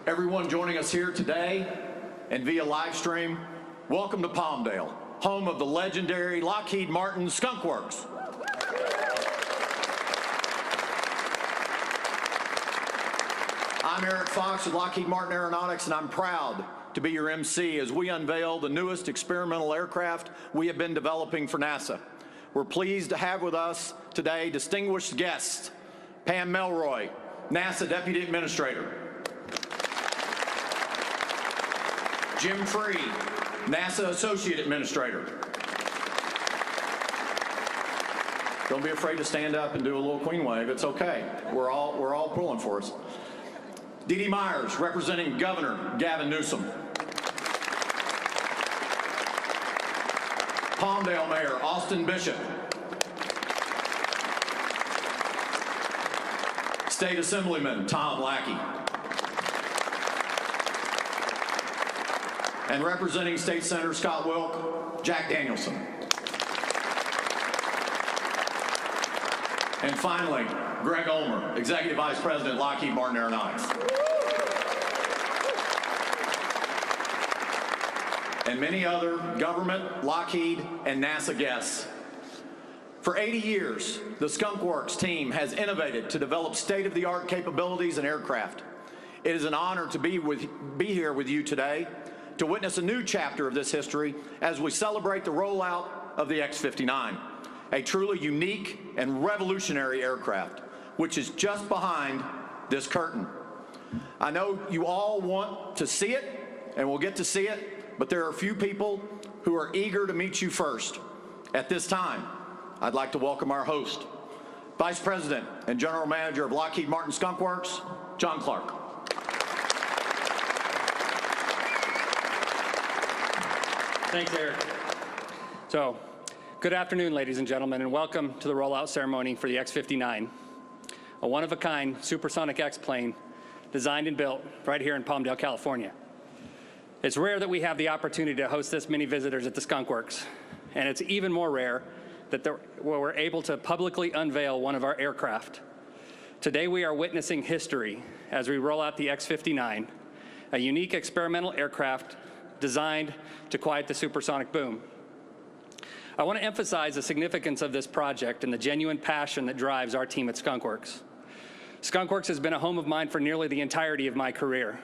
Everyone joining us here today and via live stream, welcome to Palmdale, home of the legendary Lockheed Martin Skunk Works. I'm Eric Fox with Lockheed Martin Aeronautics, and I'm proud to be your MC as we unveil the newest experimental aircraft we have been developing for NASA. We're pleased to have with us today distinguished guests, Pam Melroy, NASA Deputy Administrator, Jim Free, NASA Associate Administrator. Don't be afraid to stand up and do a little queen wave. It's okay. We're all pulling for us. Dee Dee Myers, representing Governor Gavin Newsom. Palmdale Mayor Austin Bishop. State Assemblyman Tom Lackey. And representing State Senator Scott Wilk, Jack Danielson. And finally, Greg Ulmer, Executive Vice President, Lockheed Martin Aeronautics. And many other government, Lockheed, and NASA guests. For 80 years, the Skunk Works team has innovated to develop state-of-the-art capabilities in aircraft. It is an honor to be here with you today to witness a new chapter of this history as we celebrate the rollout of the X-59, a truly unique and revolutionary aircraft, which is just behind this curtain. I know you all want to see it, and we'll get to see it, but there are a few people who are eager to meet you first. At this time, I'd like to welcome our host, Vice President and General Manager of Lockheed Martin Skunk Works, John Clark. Thanks, Eric. So, good afternoon, ladies and gentlemen, and welcome to the rollout ceremony for the X-59, a one-of-a-kind supersonic X-plane designed and built right here in Palmdale, California. It's rare that we have the opportunity to host this many visitors at the Skunk Works, and it's even more rare that we're able to publicly unveil one of our aircraft. Today we are witnessing history as we roll out the X-59, a unique experimental aircraft designed to quiet the supersonic boom. I want to emphasize the significance of this project and the genuine passion that drives our team at Skunk Works. Skunk Works has been a home of mine for nearly the entirety of my career.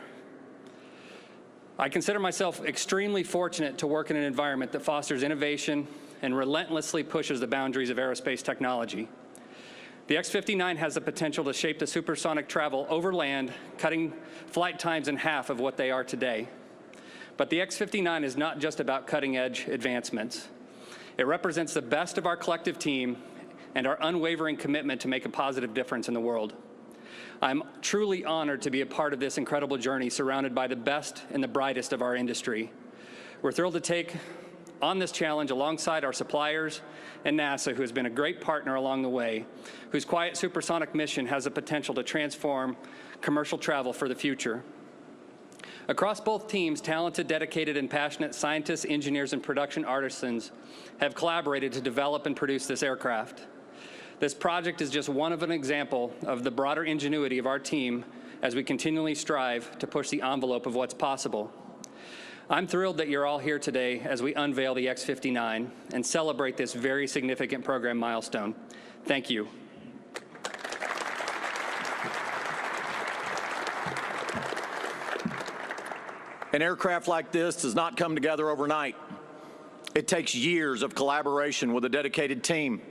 I consider myself extremely fortunate to work in an environment that fosters innovation and relentlessly pushes the boundaries of aerospace technology. The X-59 has the potential to shape the supersonic travel over land, cutting flight times in half of what they are today. But the X-59 is not just about cutting-edge advancements. It represents the best of our collective team and our unwavering commitment to make a positive difference in the world. I'm truly honored to be a part of this incredible journey surrounded by the best and the brightest of our industry. We're thrilled to take on this challenge alongside our suppliers and NASA, who has been a great partner along the way, whose quiet supersonic mission has the potential to transform commercial travel for the future. Across both teams, talented, dedicated, and passionate scientists, engineers, and production artisans have collaborated to develop and produce this aircraft. This project is just one of an example of the broader ingenuity of our team as we continually strive to push the envelope of what's possible. I'm thrilled that you're all here today as we unveil the X-59 and celebrate this very significant program milestone. Thank you. An aircraft like this does not come together overnight. It takes years of collaboration with a dedicated team,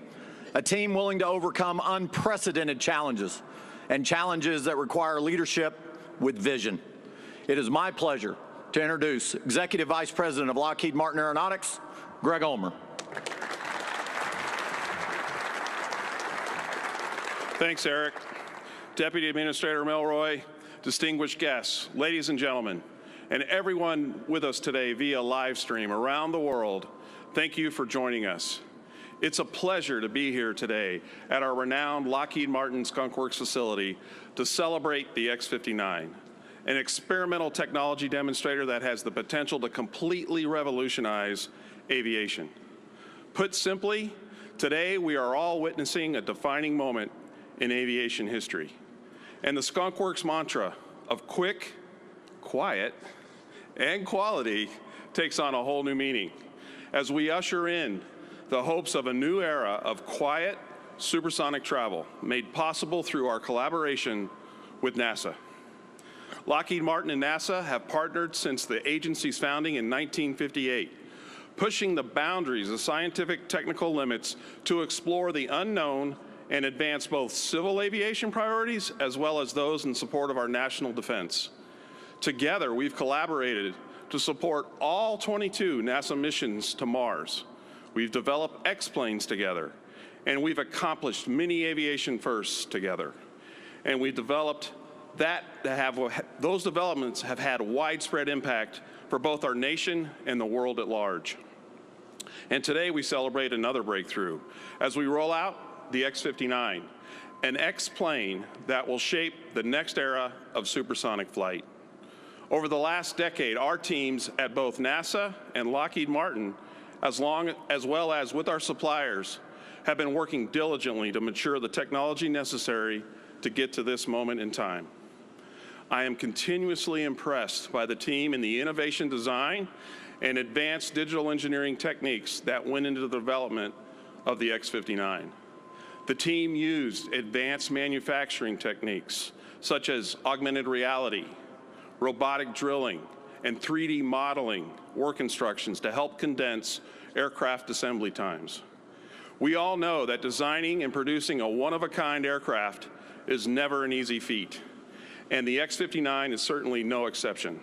a team willing to overcome unprecedented challenges and challenges that require leadership with vision. It is my pleasure to introduce Executive Vice President of Lockheed Martin Aeronautics, Greg Ulmer. Thanks, Eric. Deputy Administrator Melroy, distinguished guests, ladies and gentlemen, and everyone with us today via live stream around the world, thank you for joining us. It's a pleasure to be here today at our renowned Lockheed Martin Skunk Works facility to celebrate the X-59, an experimental technology demonstrator that has the potential to completely revolutionize aviation. Put simply, today we are all witnessing a defining moment in aviation history. And the Skunk Works mantra of quick, quiet, and quality takes on a whole new meaning as we usher in the hopes of a new era of quiet, supersonic travel made possible through our collaboration with NASA. Lockheed Martin and NASA have partnered since the agency's founding in 1958, pushing the boundaries of scientific technical limits to explore the unknown and advance both civil aviation priorities as well as those in support of our national defense. Together, we've collaborated to support all 22 NASA missions to Mars. We've developed X-planes together, and we've accomplished many aviation firsts together. And we've developed those developments have had widespread impact for both our nation and the world at large. And today we celebrate another breakthrough as we roll out the X-59, an X-plane that will shape the next era of supersonic flight. Over the last decade, our teams at both NASA and Lockheed Martin, as well as with our suppliers, have been working diligently to mature the technology necessary to get to this moment in time. I am continuously impressed by the team in the innovation design and advanced digital engineering techniques that went into the development of the X-59. The team used advanced manufacturing techniques such as augmented reality, robotic drilling, and 3D modeling work instructions to help condense aircraft assembly times. We all know that designing and producing a one-of-a-kind aircraft is never an easy feat, and the X-59 is certainly no exception.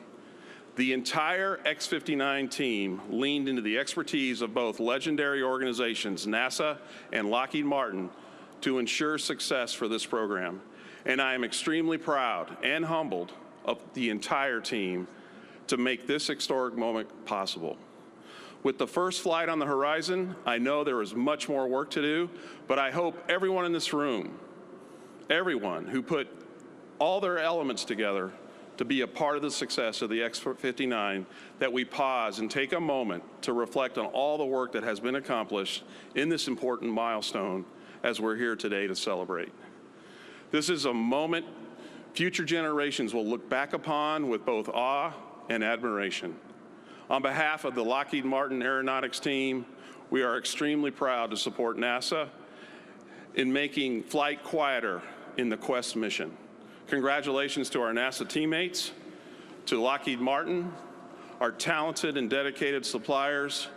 The entire X-59 team leaned into the expertise of both legendary organizations, NASA and Lockheed Martin, to ensure success for this program. And I am extremely proud and humbled of the entire team to make this historic moment possible. With the first flight on the horizon, I know there is much more work to do, but I hope everyone in this room, everyone who put all their elements together to be a part of the success of the X-59, that we pause and take a moment to reflect on all the work that has been accomplished in this important milestone as we're here today to celebrate. This is a moment future generations will look back upon with both awe and admiration. On behalf of the Lockheed Martin Aeronautics team, we are extremely proud to support NASA in making flight quieter in the Quests mission. Congratulations to our NASA teammates, to Lockheed Martin, our talented and dedicated suppliers,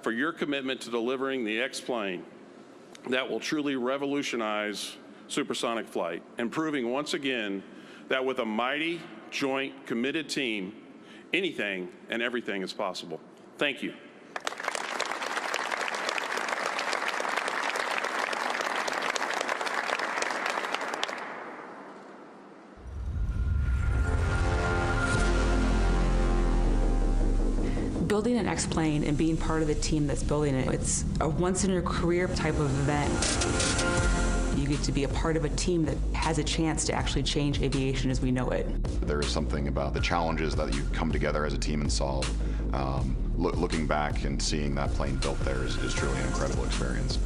for your commitment to delivering the X-plane that will truly revolutionize supersonic flight, and proving once again that with a mighty, joint, committed team, anything and everything is possible. Thank you. Building an X-plane and being part of the team that's building it, it's a once-in-your-career type of event. You get to be a part of a team that has a chance to actually change aviation as we know it. There is something about the challenges that you come together as a team and solve. Looking back and seeing that plane built there is truly an incredible experience.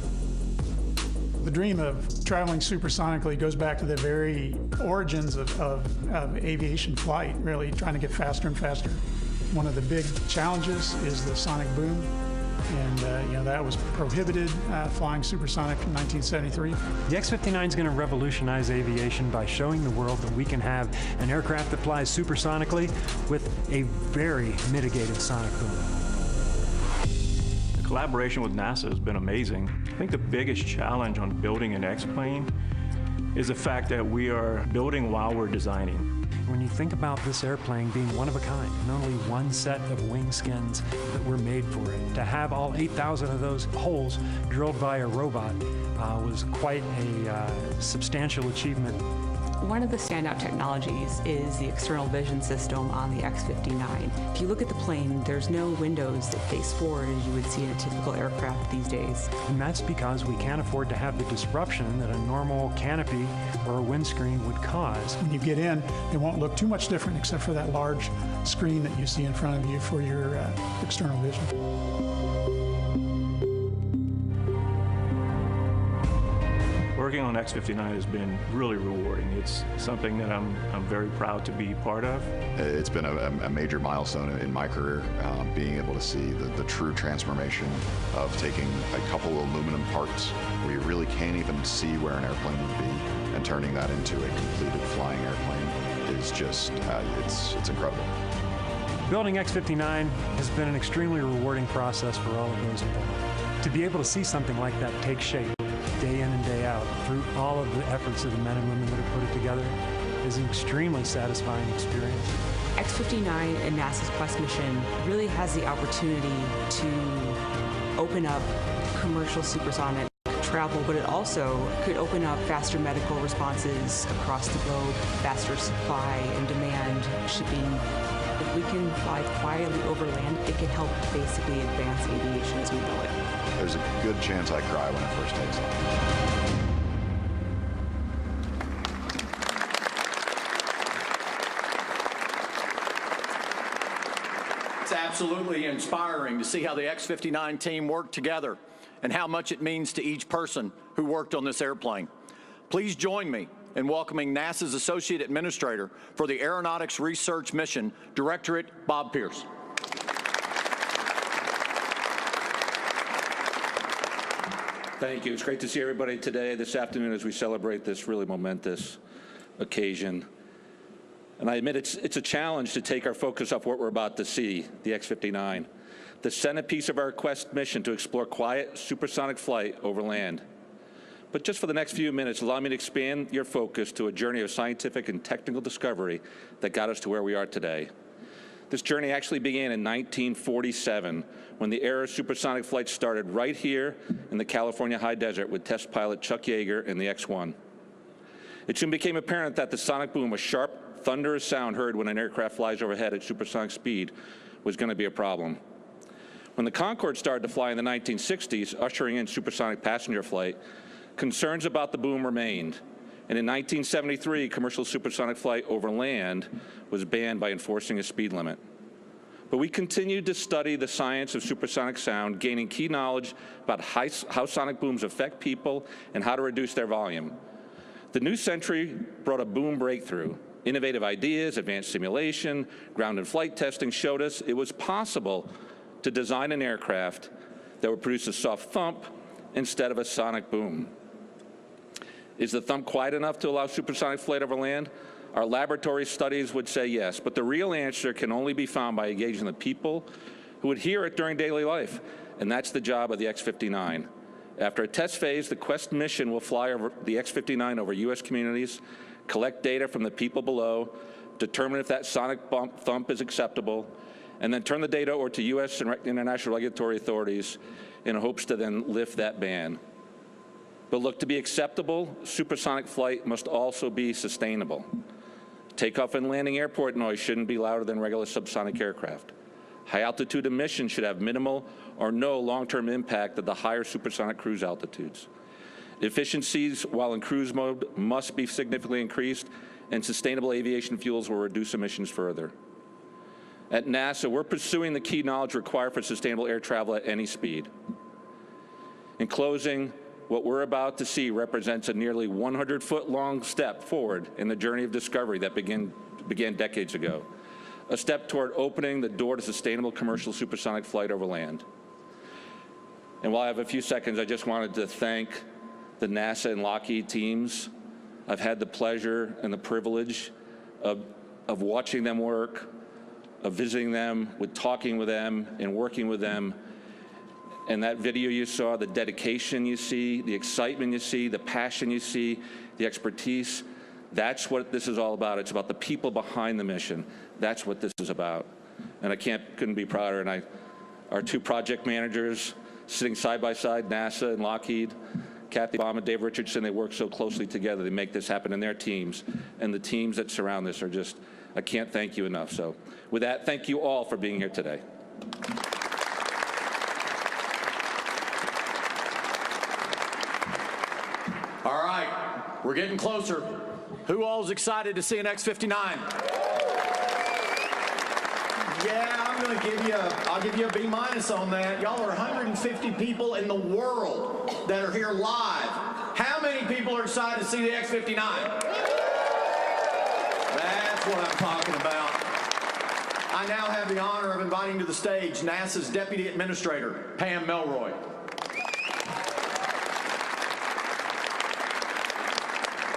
The dream of traveling supersonically goes back to the very origins of aviation flight, really trying to get faster and faster. One of the big challenges is the sonic boom, and that was prohibited flying supersonic in 1973. The X-59 is going to revolutionize aviation by showing the world that we can have an aircraft that flies supersonically with a very mitigated sonic boom. The collaboration with NASA has been amazing. I think the biggest challenge on building an X-plane is the fact that we are building while we're designing. When you think about this airplane being one of a kind, and only one set of wing skins that were made for it, to have all 8,000 of those holes drilled by a robot was quite a substantial achievement. One of the standout technologies is the external vision system on the X-59. If you look at the plane, there's no windows that face forward as you would see in a typical aircraft these days. And that's because we can't afford to have the disruption that a normal canopy or a windscreen would cause. When you get in, it won't look too much different except for that large screen that you see in front of you for your external vision. Working on X-59 has been really rewarding. It's something that I'm very proud to be part of. It's been a major milestone in my career, being able to see the true transformation of taking a couple of aluminum parts where you really can't even see where an airplane would be and turning that into a completed flying airplane is just, it's incredible. Building X-59 has been an extremely rewarding process for all of those involved. To be able to see something like that take shape day in and day out through all of the efforts of the men and women that have put it together is an extremely satisfying experience. X-59 and NASA's Quest mission really has the opportunity to open up commercial supersonic travel, but it also could open up faster medical responses across the globe, faster supply and demand shipping. If we can fly quietly over land, it can help basically advance aviation as we know it. There's a good chance I cry when it first takes off. It's absolutely inspiring to see how the X-59 team worked together and how much it means to each person who worked on this airplane. Please join me in welcoming NASA's Associate Administrator for the Aeronautics Research Mission Directorate, Bob Pierce. Thank you. It's great to see everybody today, this afternoon, as we celebrate this really momentous occasion. And I admit it's a challenge to take our focus off what we're about to see, the X-59, the centerpiece of our Quest mission to explore quiet supersonic flight over land. But just for the next few minutes, allow me to expand your focus to a journey of scientific and technical discovery that got us to where we are today. This journey actually began in 1947, when the era of supersonic flight started right here in the California high desert with test pilot Chuck Yeager and the X-1. It soon became apparent that the sonic boom, a sharp, thunderous sound heard when an aircraft flies overhead at supersonic speed, was going to be a problem. When the Concorde started to fly in the 1960s, ushering in supersonic passenger flight, concerns about the boom remained, and in 1973, commercial supersonic flight over land was banned by enforcing a speed limit. But we continued to study the science of supersonic sound, gaining key knowledge about how sonic booms affect people and how to reduce their volume. The new century brought a boom breakthrough. Innovative ideas, advanced simulation, ground and flight testing showed us it was possible to design an aircraft that would produce a soft thump instead of a sonic boom. Is the thump quiet enough to allow supersonic flight over land? Our laboratory studies would say yes, but the real answer can only be found by engaging the people who would hear it during daily life, and that's the job of the X-59. After a test phase, the Quest mission will fly over the X-59 over U.S. communities, collect data from the people below, determine if that sonic thump is acceptable, and then turn the data over to U.S. and international regulatory authorities in hopes to then lift that ban. But look, to be acceptable, supersonic flight must also be sustainable. Takeoff and landing airport noise shouldn't be louder than regular subsonic aircraft. High altitude emissions should have minimal or no long-term impact at the higher supersonic cruise altitudes. Efficiencies while in cruise mode must be significantly increased, and sustainable aviation fuels will reduce emissions further. At NASA, we're pursuing the key knowledge required for sustainable air travel at any speed. In closing, what we're about to see represents a nearly 100-foot-long step forward in the journey of discovery that began decades ago, a step toward opening the door to sustainable commercial supersonic flight over land. And while I have a few seconds, I just wanted to thank the NASA and Lockheed teams. I've had the pleasure and the privilege of watching them work, of visiting them, talking with them, and working with them. And that video you saw, the dedication you see, the excitement you see, the passion you see, the expertise, that's what this is all about. It's about the people behind the mission. That's what this is about. And I couldn't be prouder. And our two project managers sitting side by side, NASA and Lockheed, Kathy Baum and Dave Richardson, they work so closely together. They make this happen in their teams. And the teams that surround this are just, I can't thank you enough. So with that, thank you all for being here today. All right, we're getting closer. Who all is excited to see an X-59? Yeah, I'll give you a B- on that. Y'all are 150 people in the world that are here live. How many people are excited to see the X-59? That's what I'm talking about. I now have the honor of inviting to the stage NASA's Deputy Administrator, Pam Melroy.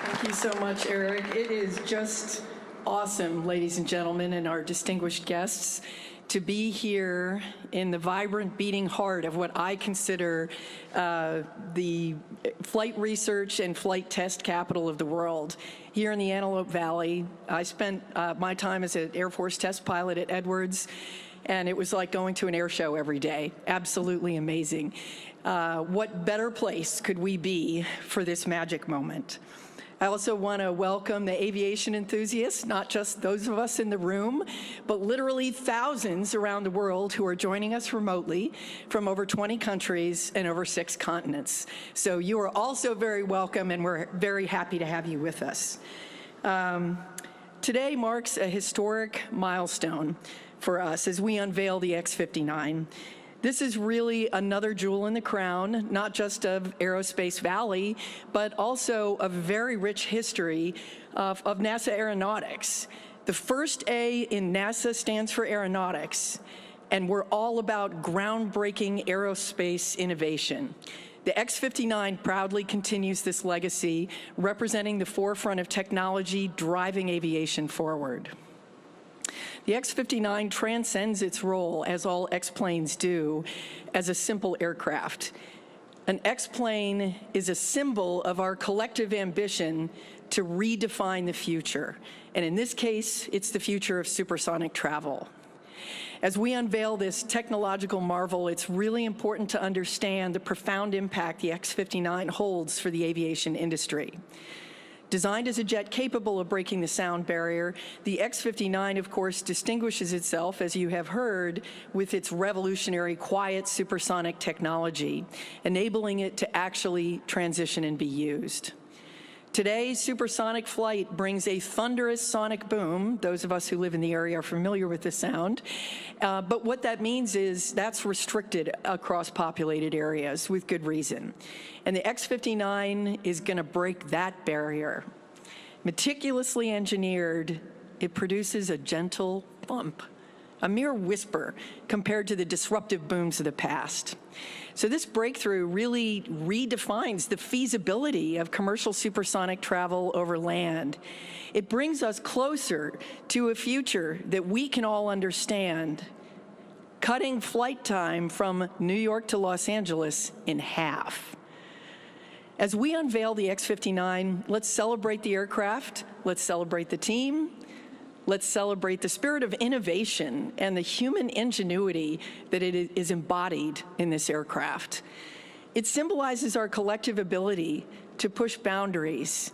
Thank you so much, Eric. It is just awesome, ladies and gentlemen, and our distinguished guests, to be here in the vibrant, beating heart of what I consider the flight research and flight test capital of the world. Here in the Antelope Valley, I spent my time as an Air Force test pilot at Edwards, and it was like going to an air show every day. Absolutely amazing. What better place could we be for this magic moment? I also want to welcome the aviation enthusiasts, not just those of us in the room, but literally thousands around the world who are joining us remotely from over 20 countries and over 6 continents. So you are also very welcome, and we're very happy to have you with us. Today marks a historic milestone for us as we unveil the X-59. This is really another jewel in the crown, not just of Aerospace Valley, but also a very rich history of NASA aeronautics. The first A in NASA stands for aeronautics, and we're all about groundbreaking aerospace innovation. The X-59 proudly continues this legacy, representing the forefront of technology driving aviation forward. The X-59 transcends its role, as all X-planes do, as a simple aircraft. An X-plane is a symbol of our collective ambition to redefine the future. And in this case, it's the future of supersonic travel. As we unveil this technological marvel, it's really important to understand the profound impact the X-59 holds for the aviation industry. Designed as a jet capable of breaking the sound barrier, the X-59, of course, distinguishes itself, as you have heard, with its revolutionary quiet supersonic technology, enabling it to actually transition and be used. Today, supersonic flight brings a thunderous sonic boom. Those of us who live in the area are familiar with the sound. But what that means is that's restricted across populated areas with good reason. And the X-59 is going to break that barrier. Meticulously engineered, it produces a gentle bump, a mere whisper compared to the disruptive booms of the past. So this breakthrough really redefines the feasibility of commercial supersonic travel over land. It brings us closer to a future that we can all understand, cutting flight time from New York to Los Angeles in half. As we unveil the X-59, let's celebrate the aircraft, let's celebrate the team, let's celebrate the spirit of innovation and the human ingenuity that it is embodied in this aircraft. It symbolizes our collective ability to push boundaries,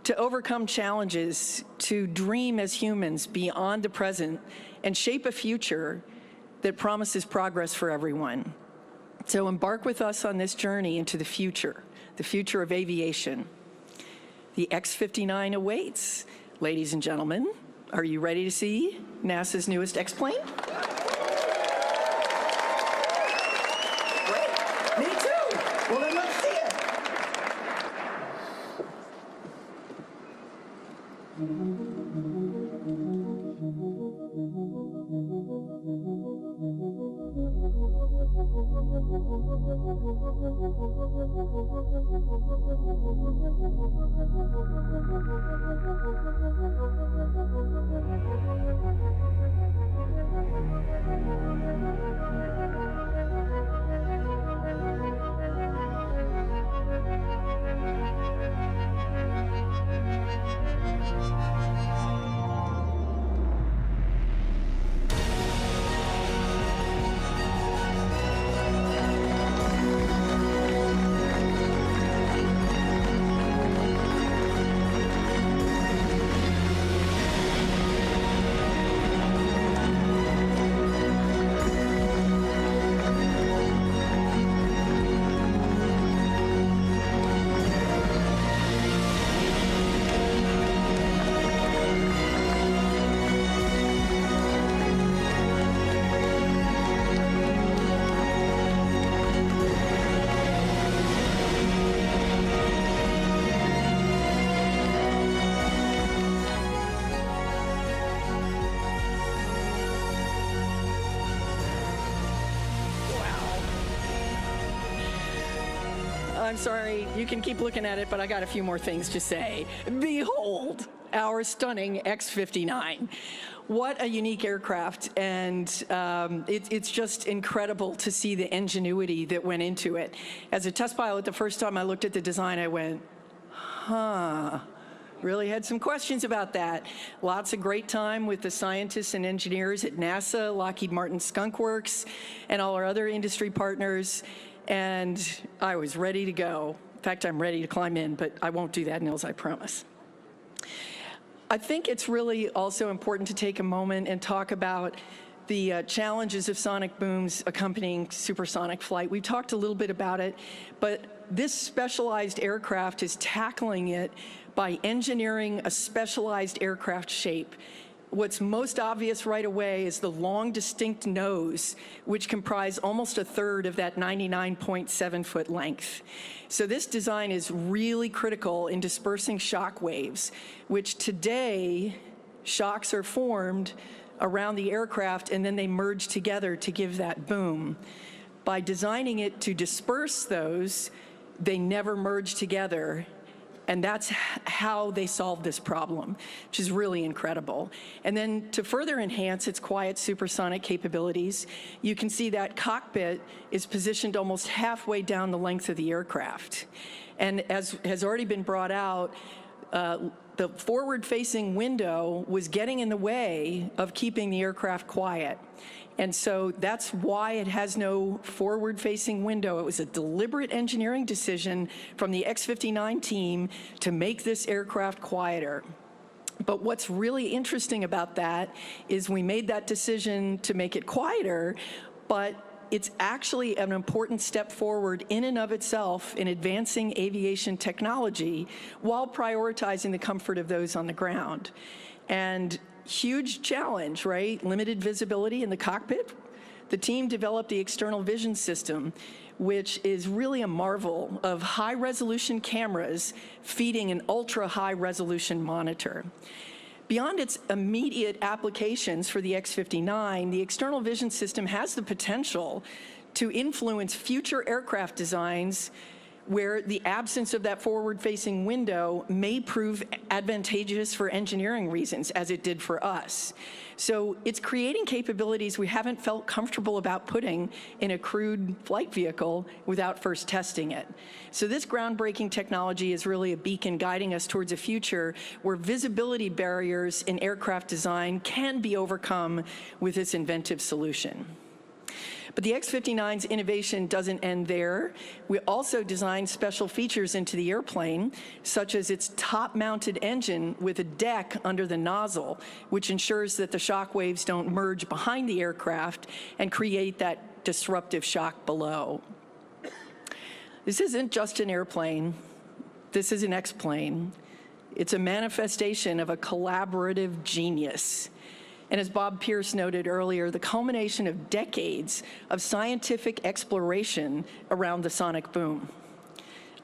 to overcome challenges, to dream as humans beyond the present, and shape a future that promises progress for everyone. So embark with us on this journey into the future of aviation. The X-59 awaits, ladies and gentlemen. Are you ready to see NASA's newest X-plane? Great. Me too. Well, then let's see it. I'm sorry. You can keep looking at it, but I got a few more things to say. Behold, our stunning X-59. What a unique aircraft, and it's just incredible to see the ingenuity that went into it. As a test pilot, the first time I looked at the design, I went, huh. Really had some questions about that. Lots of great time with the scientists and engineers at NASA, Lockheed Martin, Skunk Works, and all our other industry partners, and I was ready to go. In fact, I'm ready to climb in, but I won't do that, Nils, I promise. I think it's really also important to take a moment and talk about the challenges of sonic booms accompanying supersonic flight. We talked a little bit about it, but this specialized aircraft is tackling it by engineering a specialized aircraft shape. What's most obvious right away is the long, distinct nose, which comprise almost a third of that 99.7-foot length. So this design is really critical in dispersing shock waves, which today, shocks are formed around the aircraft and then they merge together to give that boom. By designing it to disperse those, they never merge together. And that's how they solved this problem, which is really incredible. And then to further enhance its quiet supersonic capabilities, you can see that cockpit is positioned almost halfway down the length of the aircraft. And as has already been brought out, the forward-facing window was getting in the way of keeping the aircraft quiet. And so that's why it has no forward-facing window. It was a deliberate engineering decision from the X-59 team to make this aircraft quieter. But what's really interesting about that is we made that decision to make it quieter, but it's actually an important step forward in and of itself in advancing aviation technology while prioritizing the comfort of those on the ground. And huge challenge, right? Limited visibility in the cockpit. The team developed the external vision system, which is really a marvel of high-resolution cameras feeding an ultra-high-resolution monitor. Beyond its immediate applications for the X-59, the external vision system has the potential to influence future aircraft designs where the absence of that forward-facing window may prove advantageous for engineering reasons, as it did for us. So it's creating capabilities we haven't felt comfortable about putting in a crewed flight vehicle without first testing it. So this groundbreaking technology is really a beacon guiding us towards a future where visibility barriers in aircraft design can be overcome with this inventive solution. But the X-59's innovation doesn't end there. We also designed special features into the airplane, such as its top-mounted engine with a deck under the nozzle, which ensures that the shock waves don't merge behind the aircraft and create that disruptive shock below. This isn't just an airplane. This is an X-plane. It's a manifestation of a collaborative genius. And as Bob Pierce noted earlier, the culmination of decades of scientific exploration around the sonic boom.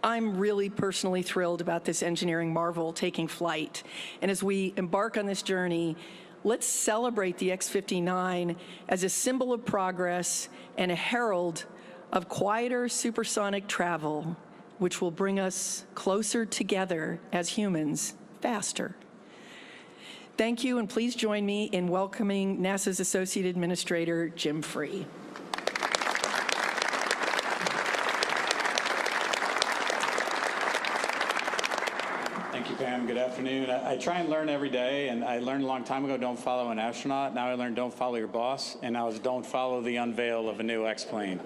I'm really personally thrilled about this engineering marvel taking flight. And as we embark on this journey, let's celebrate the X-59 as a symbol of progress and a herald of quieter supersonic travel, which will bring us closer together as humans faster. Thank you, and please join me in welcoming NASA's Associate Administrator, Jim Free. Thank you, Pam. Good afternoon. I try and learn every day, and I learned a long time ago, don't follow an astronaut. Now I learned don't follow your boss, and now it's don't follow the unveil of a new X-plane.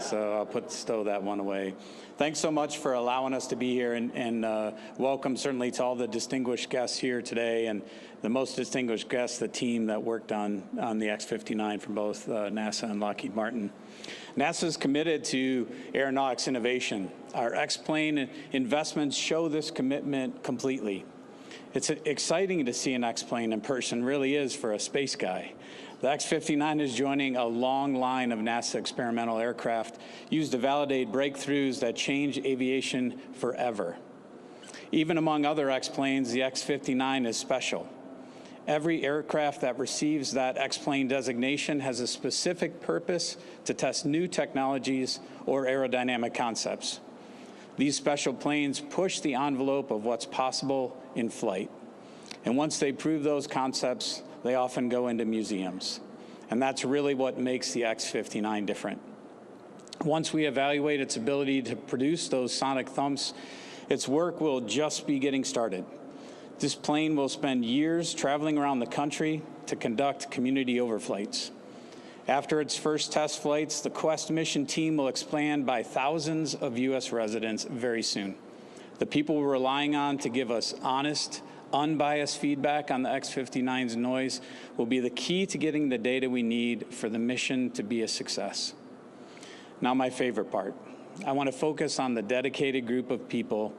So I'll stow that one away. Thanks so much for allowing us to be here, and welcome certainly to all the distinguished guests here today, and the most distinguished guests, the team that worked on the X-59 from both NASA and Lockheed Martin. NASA is committed to aeronautics innovation. Our X-plane investments show this commitment completely. It's exciting to see an X-plane in person, really is for a space guy. The X-59 is joining a long line of NASA experimental aircraft used to validate breakthroughs that change aviation forever. Even among other X-planes, the X-59 is special. Every aircraft that receives that X-plane designation has a specific purpose to test new technologies or aerodynamic concepts. These special planes push the envelope of what's possible in flight. And once they prove those concepts, they often go into museums. And that's really what makes the X-59 different. Once we evaluate its ability to produce those sonic thumps, its work will just be getting started. This plane will spend years traveling around the country to conduct community overflights. After its first test flights, the Quesst mission team will expand by thousands of U.S. residents very soon. The people we're relying on to give us honest, unbiased feedback on the X-59's noise will be the key to getting the data we need for the mission to be a success. Now, my favorite part. I want to focus on the dedicated group of people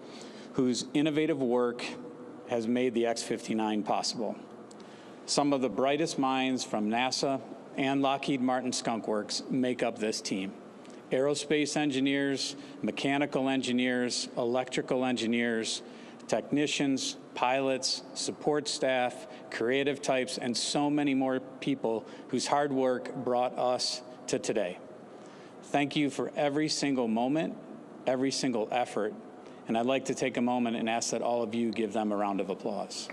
whose innovative work has made the X-59 possible. Some of the brightest minds from NASA and Lockheed Martin Skunk Works make up this team. Aerospace engineers, mechanical engineers, electrical engineers, technicians, pilots, support staff, creative types, and so many more people whose hard work brought us to today. Thank you for every single moment, every single effort, and I'd like to take a moment and ask that all of you give them a round of applause.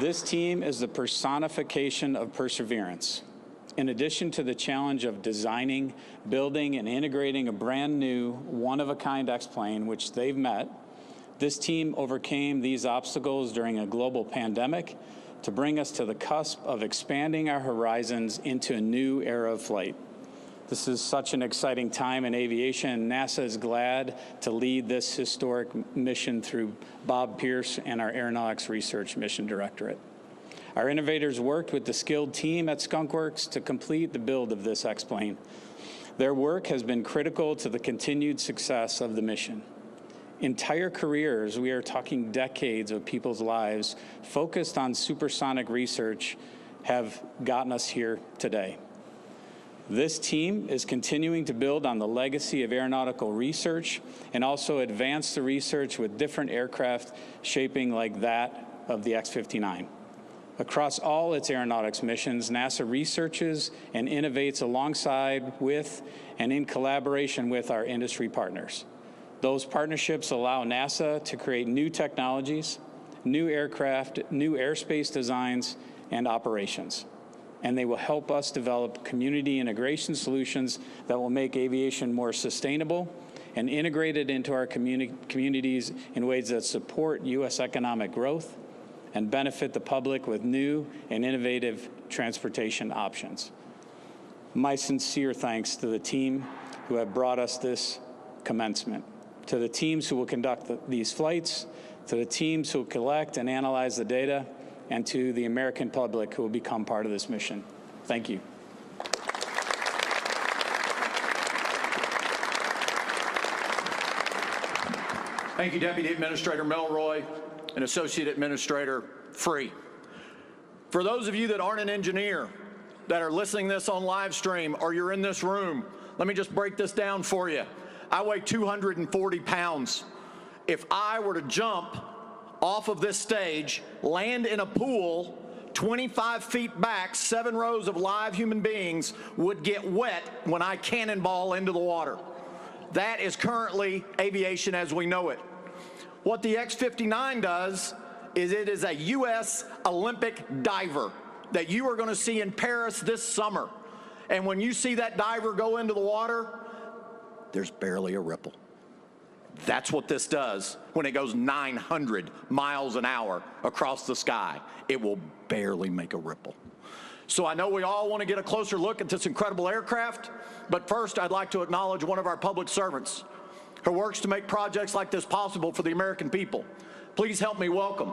This team is the personification of perseverance. In addition to the challenge of designing, building, and integrating a brand new, one-of-a-kind X-plane, which they've met, this team overcame these obstacles during a global pandemic to bring us to the cusp of expanding our horizons into a new era of flight. This is such an exciting time in aviation, and NASA is glad to lead this historic mission through Bob Pierce and our Aeronautics Research Mission Directorate. Our innovators worked with the skilled team at Skunk Works to complete the build of this X-plane. Their work has been critical to the continued success of the mission. Entire careers, we are talking decades of people's lives, focused on supersonic research have gotten us here today. This team is continuing to build on the legacy of aeronautical research and also advance the research with different aircraft shaping like that of the X-59. Across all its aeronautics missions, NASA researches and innovates alongside with and in collaboration with our industry partners. Those partnerships allow NASA to create new technologies, new aircraft, new airspace designs, and operations. And they will help us develop community integration solutions that will make aviation more sustainable and integrated into our communities in ways that support U.S. economic growth and benefit the public with new and innovative transportation options. My sincere thanks to the team who have brought us this commencement, to the teams who will conduct these flights, to the teams who will collect and analyze the data, and to the American public who will become part of this mission. Thank you. Thank you, Deputy Administrator Melroy and Associate Administrator Free. For those of you that aren't an engineer, that are listening to this on live stream, or you're in this room, let me just break this down for you. I weigh 240 pounds. If I were to jump off of this stage, land in a pool 25 feet back, 7 rows of live human beings would get wet when I cannonball into the water. That is currently aviation as we know it. What the X-59 does is it is a U.S. Olympic diver that you are going to see in Paris this summer. And when you see that diver go into the water, there's barely a ripple. That's what this does when it goes 900 miles an hour across the sky. It will barely make a ripple. So I know we all want to get a closer look at this incredible aircraft, but first I'd like to acknowledge one of our public servants who works to make projects like this possible for the American people. Please help me welcome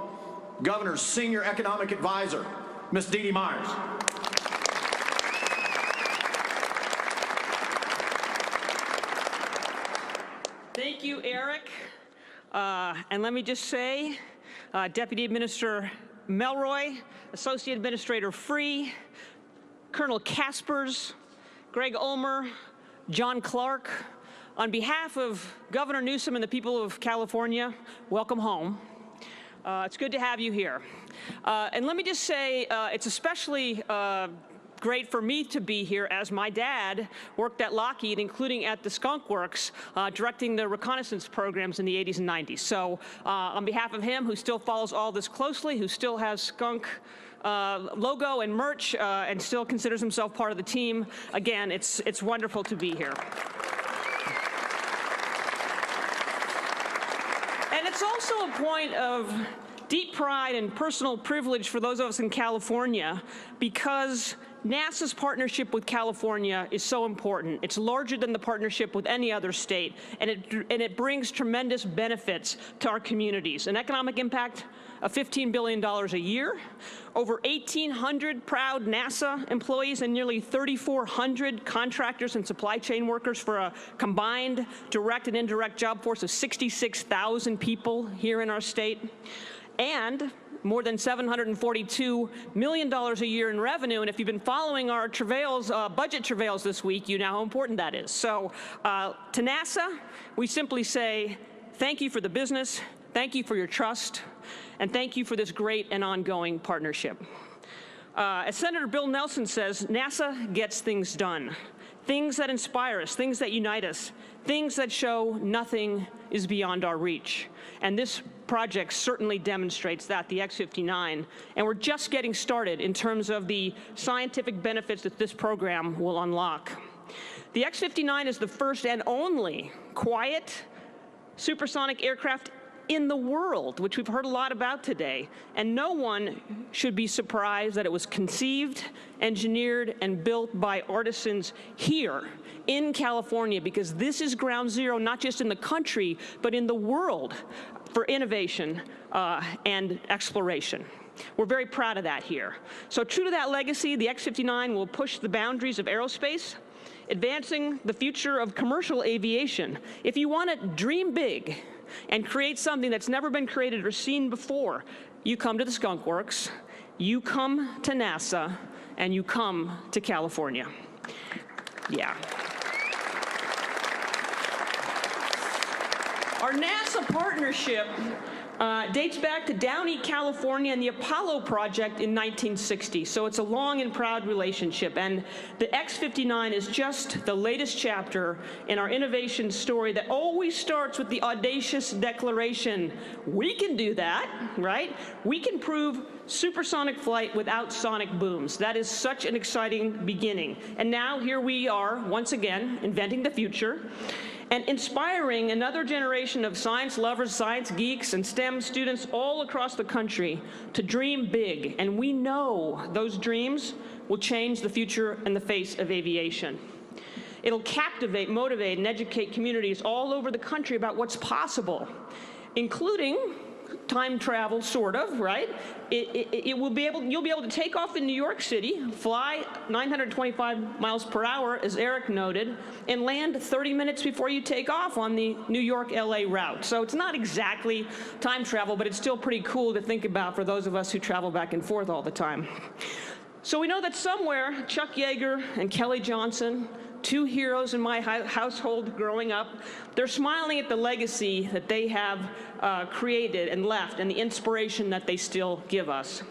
Governor's Senior Economic Advisor, Ms. Dee Dee Myers. Thank you, Eric. And let me just say, Deputy Administrator Melroy, Associate Administrator Free, Colonel Kaspers, Greg Ulmer, John Clark, on behalf of Governor Newsom and the people of California, welcome home. It's good to have you here. And let me just say, it's especially great for me to be here, as my dad worked at Lockheed, including at the Skunk Works, directing the reconnaissance programs in the 80s and 90s. So on behalf of him, who still follows all this closely, who still has Skunk logo and merch, and still considers himself part of the team, again, it's wonderful to be here. And it's also a point of deep pride and personal privilege for those of us in California, because NASA's partnership with California is so important. It's larger than the partnership with any other state, and it brings tremendous benefits to our communities. An economic impact of $15 billion a year, over 1,800 proud NASA employees, and nearly 3,400 contractors and supply chain workers, for a combined direct and indirect job force of 66,000 people here in our state. And more than $742 million a year in revenue. And if you've been following our travails, budget travails this week, you know how important that is. So to NASA, we simply say, thank you for the business, thank you for your trust, and thank you for this great and ongoing partnership. As Senator Bill Nelson says, NASA gets things done. Things that inspire us, things that unite us, things that show nothing is beyond our reach. And this project certainly demonstrates that, the X-59, and we're just getting started in terms of the scientific benefits that this program will unlock. The X-59 is the first and only quiet supersonic aircraft in the world, which we've heard a lot about today, and no one should be surprised that it was conceived, engineered, and built by artisans here in California, because this is ground zero, not just in the country, but in the world, for innovation and exploration. We're very proud of that here. So true to that legacy, the X-59 will push the boundaries of aerospace, advancing the future of commercial aviation. If you want to dream big and create something that's never been created or seen before, you come to the Skunk Works, you come to NASA, and you come to California. Yeah. Our NASA partnership dates back to Downey, California, and the Apollo project in 1960. So it's a long and proud relationship. And the X-59 is just the latest chapter in our innovation story that always starts with the audacious declaration, we can do that, right? We can prove supersonic flight without sonic booms. That is such an exciting beginning. And now here we are, once again, inventing the future and inspiring another generation of science lovers, science geeks, and STEM students all across the country to dream big. And we know those dreams will change the future and the face of aviation. It'll captivate, motivate, and educate communities all over the country about what's possible, including time travel, sort of, right? You'll be able to take off in New York City, fly 925 miles per hour, as Eric noted, and land 30 minutes before you take off on the New York-LA route. So it's not exactly time travel, but it's still pretty cool to think about for those of us who travel back and forth all the time. So we know that somewhere, Chuck Yeager and Kelly Johnson, two heroes in my household growing up, they're smiling at the legacy that they have created and left, and the inspiration that they still give us.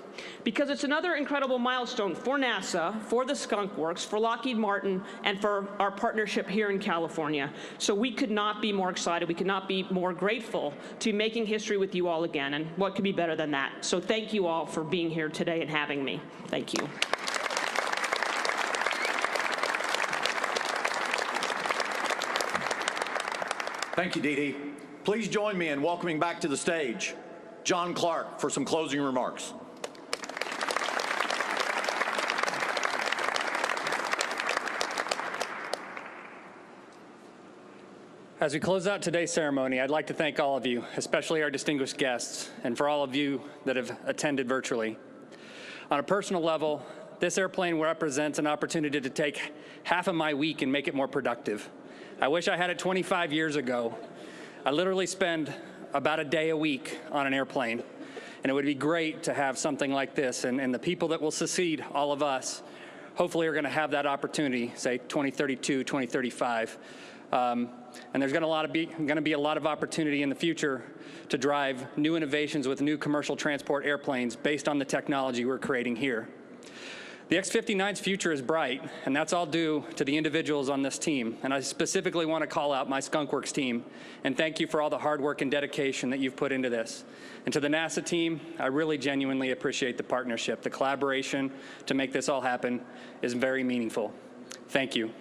Because it's another incredible milestone for NASA, for the Skunk Works, for Lockheed Martin, and for our partnership here in California. So we could not be more excited, we could not be more grateful to be making history with you all again, and what could be better than that? So thank you all for being here today and having me. Thank you. Thank you, Dee Dee. Please join me in welcoming back to the stage John Clark for some closing remarks. As we close out today's ceremony, I'd like to thank all of you, especially our distinguished guests, and for all of you that have attended virtually. On a personal level, this airplane represents an opportunity to take half of my week and make it more productive. I wish I had it 25 years ago. I literally spend about a day a week on an airplane, and it would be great to have something like this, and the people that will succeed all of us hopefully are going to have that opportunity, say 2032, 2035, And there's going to be a lot of opportunity in the future to drive new innovations with new commercial transport airplanes based on the technology we're creating here. The X-59's future is bright, and that's all due to the individuals on this team. And I specifically want to call out my Skunk Works team and thank you for all the hard work and dedication that you've put into this. And to the NASA team, I really genuinely appreciate the partnership. The collaboration to make this all happen is very meaningful. Thank you.